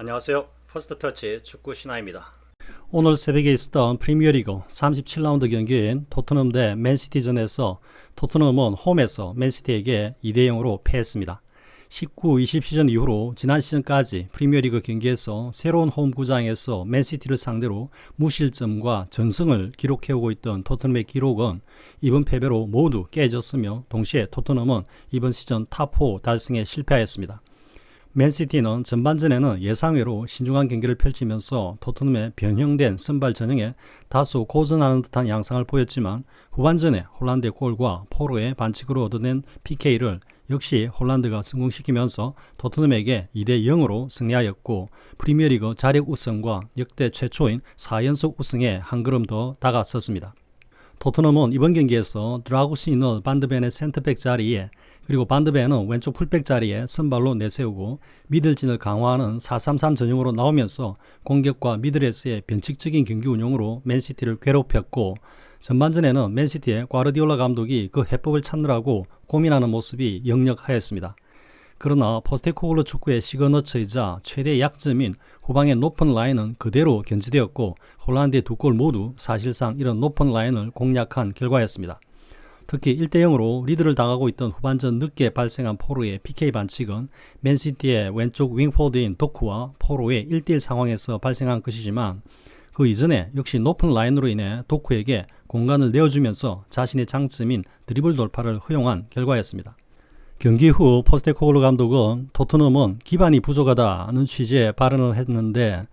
안녕하세요. 퍼스트터치 축구 신하입니다. 오늘 새벽에 있었던 프리미어리그 37라운드 경기인 토트넘 대 맨시티전에서 토트넘은 홈에서 맨시티에게 2대0으로 패했습니다. 19-20 시즌 이후로 지난 시즌까지 프리미어리그 경기에서 새로운 홈 구장에서 맨시티를 상대로 무실점과 전승을 기록해오고 있던 토트넘의 기록은 이번 패배로 모두 깨졌으며 동시에 토트넘은 이번 시즌 탑4 달성에 실패하였습니다. 맨시티는 전반전에는 예상외로 신중한 경기를 펼치면서 토트넘의 변형된 선발 전형에 다소 고전하는 듯한 양상을 보였지만 후반전에 홀란드의 골과 포로의 반칙으로 얻어낸 PK를 역시 홀란드가 성공시키면서 토트넘에게 2대0으로 승리하였고 프리미어리그 자력 우승과 역대 최초인 4연속 우승에 한 걸음 더 다가섰습니다. 토트넘은 이번 경기에서 드라구시너 반드벤의 센터백 자리에 그리고 반드벤은 왼쪽 풀백 자리에 선발로 내세우고 미들진을 강화하는 4-3-3 전형으로 나오면서 공격과 미들에서의 변칙적인 경기 운영으로 맨시티를 괴롭혔고 전반전에는 맨시티의 과르디올라 감독이 그 해법을 찾느라고 고민하는 모습이 역력하였습니다. 그러나 포스테코글루 축구의 시그너처이자 최대 약점인 후방의 높은 라인은 그대로 견지되었고 홀란드의 두 골 모두 사실상 이런 높은 라인을 공략한 결과였습니다. 특히 1대0으로 리드를 당하고 있던 후반전 늦게 발생한 포로의 PK 반칙은 맨시티의 왼쪽 윙포드인 도쿠와 포로의 1대1 상황에서 발생한 것이지만 그 이전에 역시 높은 라인으로 인해 도쿠에게 공간을 내어주면서 자신의 장점인 드리블 돌파를 허용한 결과였습니다. 경기 후 포스테코글루 감독은 토트넘은 기반이 부족하다는 취지의 발언을 했는데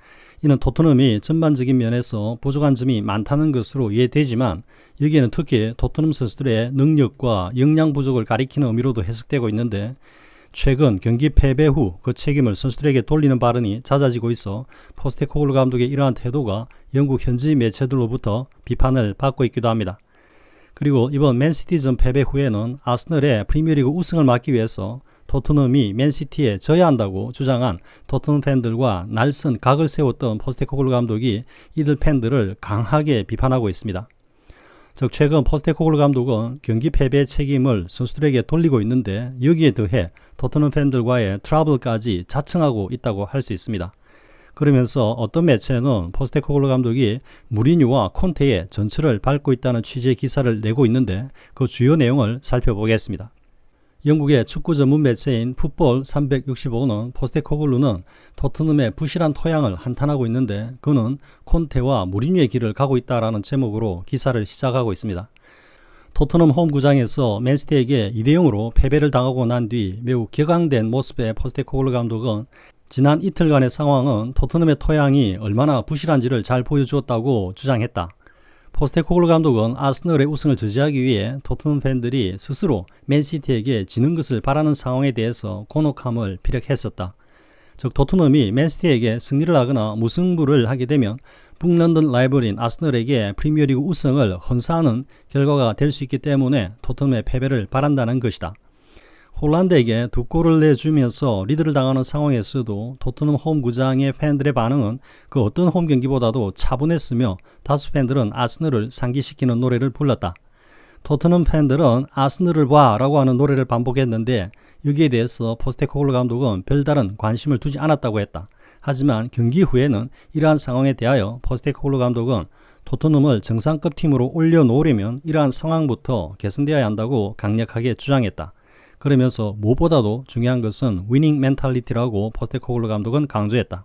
이는 토트넘이 전반적인 면에서 부족한 점이 많다는 것으로 이해되지만 여기에는 특히 토트넘 선수들의 능력과 역량 부족을 가리키는 의미로도 해석되고 있는데 최근 경기 패배 후 그 책임을 선수들에게 돌리는 발언이 잦아지고 있어 포스테코글루 감독의 이러한 태도가 영국 현지 매체들로부터 비판을 받고 있기도 합니다. 그리고 이번 맨시티전 패배 후에는 아스널의 프리미어리그 우승을 막기 위해서 토트넘이 맨시티에 져야 한다고 주장한 토트넘 팬들과 날선 각을 세웠던 포스테코글루 감독이 이들 팬들을 강하게 비판하고 있습니다. 즉 최근 포스테코글루 감독은 경기 패배의 책임을 선수들에게 돌리고 있는데 여기에 더해 토트넘 팬들과의 트러블까지 자청하고 있다고 할 수 있습니다. 그러면서 어떤 매체는 포스테코글루 감독이 무리뉴와 콘테의 전철을 밟고 있다는 취지의 기사를 내고 있는데 그 주요 내용을 살펴보겠습니다. 영국의 축구 전문 매체인 풋볼 365는 포스테코글루는 토트넘의 부실한 토양을 한탄하고 있는데 그는 콘테와 무리뉴의 길을 가고 있다라는 제목으로 기사를 시작하고 있습니다. 토트넘 홈 구장에서 맨시티에게 2대0으로 패배를 당하고 난 뒤 매우 격앙된 모습의 포스테코글루 감독은 지난 이틀간의 상황은 토트넘의 토양이 얼마나 부실한지를 잘 보여주었다고 주장했다. 포스테코글루 감독은 아스널의 우승을 저지하기 위해 토트넘 팬들이 스스로 맨시티에게 지는 것을 바라는 상황에 대해서 곤혹함을 피력했었다. 즉 토트넘이 맨시티에게 승리를 하거나 무승부를 하게 되면 북런던 라이벌인 아스널에게 프리미어리그 우승을 헌사하는 결과가 될 수 있기 때문에 토트넘의 패배를 바란다는 것이다. 홀란드에게 두 골을 내주면서 리드를 당하는 상황에서도 토트넘 홈 구장의 팬들의 반응은 그 어떤 홈 경기보다도 차분했으며 다수 팬들은 아스널을 상기시키는 노래를 불렀다. 토트넘 팬들은 아스널을 봐 라고 하는 노래를 반복했는데 여기에 대해서 포스테코글루 감독은 별다른 관심을 두지 않았다고 했다. 하지만 경기 후에는 이러한 상황에 대하여 포스테코글루 감독은 토트넘을 정상급 팀으로 올려놓으려면 이러한 상황부터 개선되어야 한다고 강력하게 주장했다. 그러면서 무엇보다도 중요한 것은 위닝 멘탈리티라고 포스테코글루 감독은 강조했다.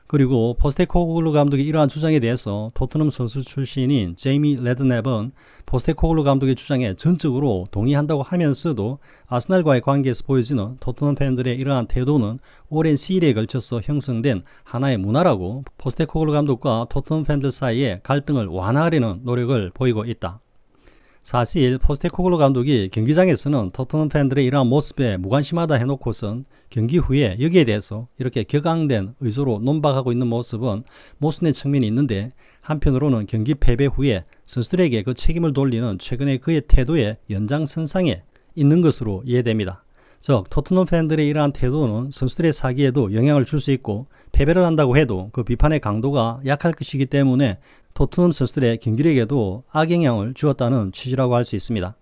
그리고 포스테코글루 감독의 이러한 주장에 대해서 토트넘 선수 출신인 제이미 레드냅은 포스테코글루 감독의 주장에 전적으로 동의한다고 하면서도 아스날과의 관계에서 보여지는 토트넘 팬들의 이러한 태도는 오랜 시일에 걸쳐서 형성된 하나의 문화라고 포스테코글루 감독과 토트넘 팬들 사이의 갈등을 완화하려는 노력을 보이고 있다. 사실 포스테코글루 감독이 경기장에서는 토트넘 팬들의 이러한 모습에 무관심하다 해놓고선 경기 후에 여기에 대해서 이렇게 격앙된 의도로 논박하고 있는 모습은 모순의 측면이 있는데 한편으로는 경기 패배 후에 선수들에게 그 책임을 돌리는 최근의 그의 태도의 연장선상에 있는 것으로 이해됩니다. 즉 토트넘 팬들의 이러한 태도는 선수들의 사기에도 영향을 줄 수 있고 패배를 한다고 해도 그 비판의 강도가 약할 것이기 때문에 토트넘 선수들의 경기력에도 악영향을 주었다는 취지라고 할 수 있습니다.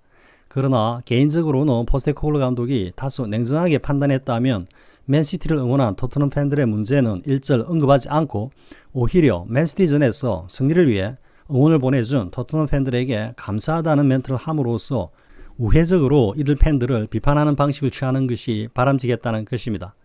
그러나 개인적으로는 포스테코글루 감독이 다소 냉정하게 판단했다면 맨시티를 응원한 토트넘 팬들의 문제는 일절 언급하지 않고 오히려 맨시티전에서 승리를 위해 응원을 보내준 토트넘 팬들에게 감사하다는 멘트를 함으로써 우회적으로 이들 팬들을 비판하는 방식을 취하는 것이 바람직했다는 것입니다.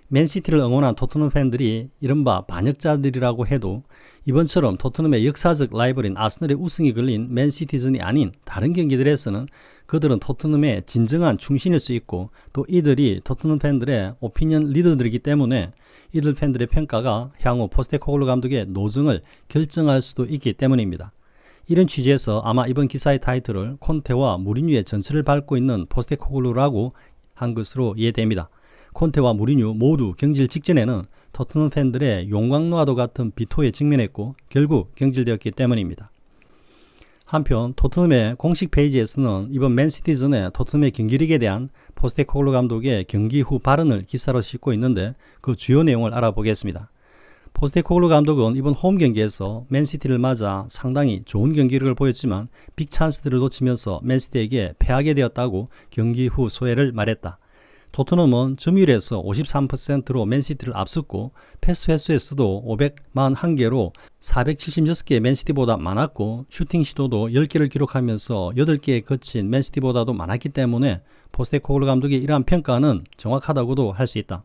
맨시티를 응원한 토트넘 팬들이 이른바 반역자들이라고 해도 이번처럼 토트넘의 역사적 라이벌인 아스널의 우승이 걸린 맨시티전이 아닌 다른 경기들에서는 그들은 토트넘의 진정한 충신일 수 있고 또 이들이 토트넘 팬들의 오피니언 리더들이기 때문에 이들 팬들의 평가가 향후 포스테코글루 감독의 노정을 결정할 수도 있기 때문입니다. 이런 취지에서 아마 이번 기사의 타이틀을 콘테와 무리뉴의 전철을 밟고 있는 포스테코글루라고 한 것으로 이해됩니다. 콘테와 무리뉴 모두 경질 직전에는 토트넘 팬들의 용광로와도 같은 비토에 직면했고 결국 경질되었기 때문입니다. 한편 토트넘의 공식 페이지에서는 이번 맨시티전의 토트넘의 경기력에 대한 포스테코글루 감독의 경기 후 발언을 기사로 싣고 있는데 그 주요 내용을 알아보겠습니다. 포스테코글루 감독은 이번 홈 경기에서 맨시티를 맞아 상당히 좋은 경기력을 보였지만 빅찬스들을 놓치면서 맨시티에게 패하게 되었다고 경기 후 소회를 말했다. 토트넘은 점유율에서 53%로 맨시티를 앞섰고 패스 횟수에서도 541개로 476개 맨시티보다 많았고 슈팅 시도도 10개를 기록하면서 8개에 그친 맨시티보다도 많았기 때문에 포스테코글루 감독의 이러한 평가는 정확하다고도 할 수 있다.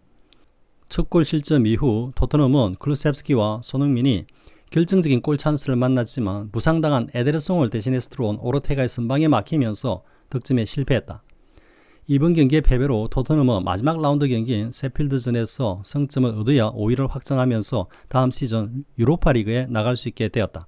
첫 골 실점 이후 토트넘은 클루셉스키와 손흥민이 결정적인 골 찬스를 만났지만 부상당한 에데르송을 대신해서 들어온 오르테가의 선방에 막히면서 득점에 실패했다. 이번 경기의 패배로 토트넘은 마지막 라운드 경기인 세필드전에서 승점을 얻어야 5위를 확정하면서 다음 시즌 유로파리그에 나갈 수 있게 되었다.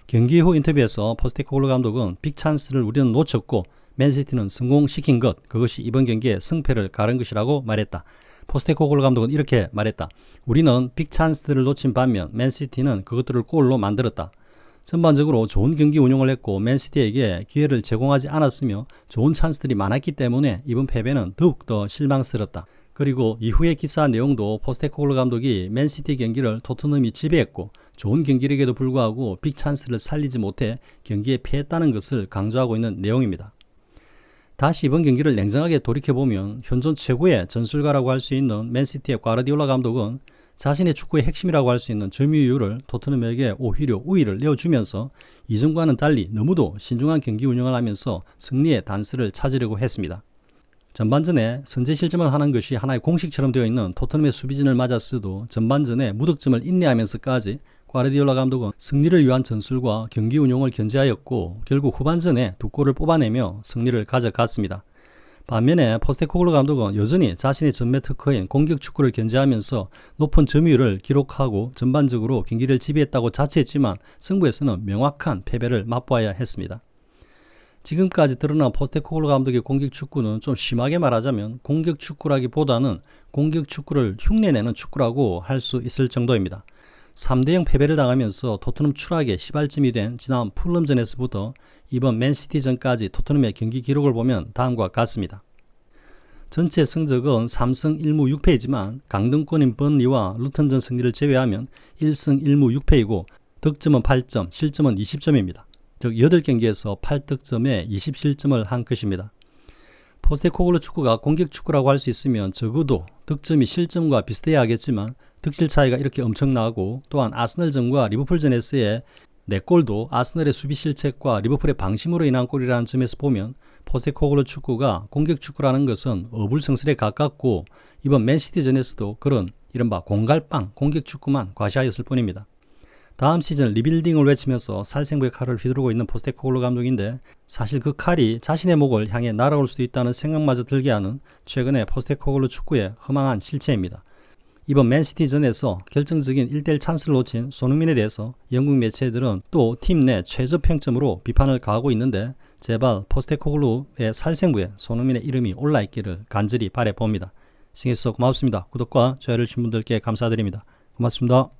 경기 후 인터뷰에서 포스테코글루 감독은 빅찬스를 우리는 놓쳤고 맨시티는 성공시킨 것, 그것이 이번 경기의 승패를 가른 것이라고 말했다. 포스테코글루 감독은 이렇게 말했다. 우리는 빅찬스들을 놓친 반면 맨시티는 그것들을 골로 만들었다. 전반적으로 좋은 경기 운영을 했고 맨시티에게 기회를 제공하지 않았으며 좋은 찬스들이 많았기 때문에 이번 패배는 더욱더 실망스럽다. 그리고 이후의 기사 내용도 포스테코글루 감독이 맨시티 경기를 토트넘이 지배했고 좋은 경기력에도 불구하고 빅찬스를 살리지 못해 경기에 패했다는 것을 강조하고 있는 내용입니다. 다시 이번 경기를 냉정하게 돌이켜보면 현존 최고의 전술가라고 할 수 있는 맨시티의 과르디올라 감독은 자신의 축구의 핵심이라고 할 수 있는 점유율을 토트넘에게 오히려 우위를 내어주면서 이전과는 달리 너무도 신중한 경기 운영을 하면서 승리의 단서를 찾으려고 했습니다. 전반전에 선제 실점을 하는 것이 하나의 공식처럼 되어 있는 토트넘의 수비진을 맞았어도 전반전에 무득점을 인내하면서까지 과르디올라 감독은 승리를 위한 전술과 경기 운영을 견제하였고 결국 후반전에 2골을 뽑아내며 승리를 가져갔습니다. 반면에 포스테코글루 감독은 여전히 자신의 전매 특허인 공격 축구를 견제하면서 높은 점유율을 기록하고 전반적으로 경기를 지배했다고 자처했지만 승부에서는 명확한 패배를 맛보아야 했습니다. 지금까지 드러난 포스테코글루 감독의 공격 축구는 좀 심하게 말하자면 공격 축구라기보다는 공격 축구를 흉내내는 축구라고 할 수 있을 정도입니다. 3대0 패배를 당하면서 토트넘 추락의 시발점이 된 지난 풀럼전에서부터 이번 맨시티전까지 토트넘의 경기 기록을 보면 다음과 같습니다. 전체 성적은 3승 1무 6패이지만 강등권인 번리와 루턴전 승리를 제외하면 1승 1무 6패이고 득점은 8점, 실점은 20점입니다. 즉 8경기에서 8득점에 20실점을 한 것입니다. 포스테코글루 축구가 공격 축구라고 할 수 있으면 적어도 득점이 실점과 비슷해야 하겠지만 득실 차이가 이렇게 엄청나고 또한 아스널전과 리버풀전에서의 4골도 아스널의 수비 실책과 리버풀의 방심으로 인한 골이라는 점에서 보면 포스테코글루 축구가 공격 축구라는 것은 어불성설에 가깝고 이번 맨시티전에서도 그런 이른바 공갈빵 공격 축구만 과시하였을 뿐입니다. 다음 시즌 리빌딩을 외치면서 살생부의 칼을 휘두르고 있는 포스테코글루 감독인데 사실 그 칼이 자신의 목을 향해 날아올 수도 있다는 생각마저 들게 하는 최근의 포스테코글루 축구의 허망한 실체입니다. 이번 맨시티전에서 결정적인 1대1 찬스를 놓친 손흥민에 대해서 영국 매체들은 또 팀 내 최저 평점으로 비판을 가하고 있는데 제발 포스테코글루의 살생부에 손흥민의 이름이 올라있기를 간절히 바라봅니다. 시청해주셔서 고맙습니다. 구독과 좋아요를 주신 분들께 감사드립니다. 고맙습니다.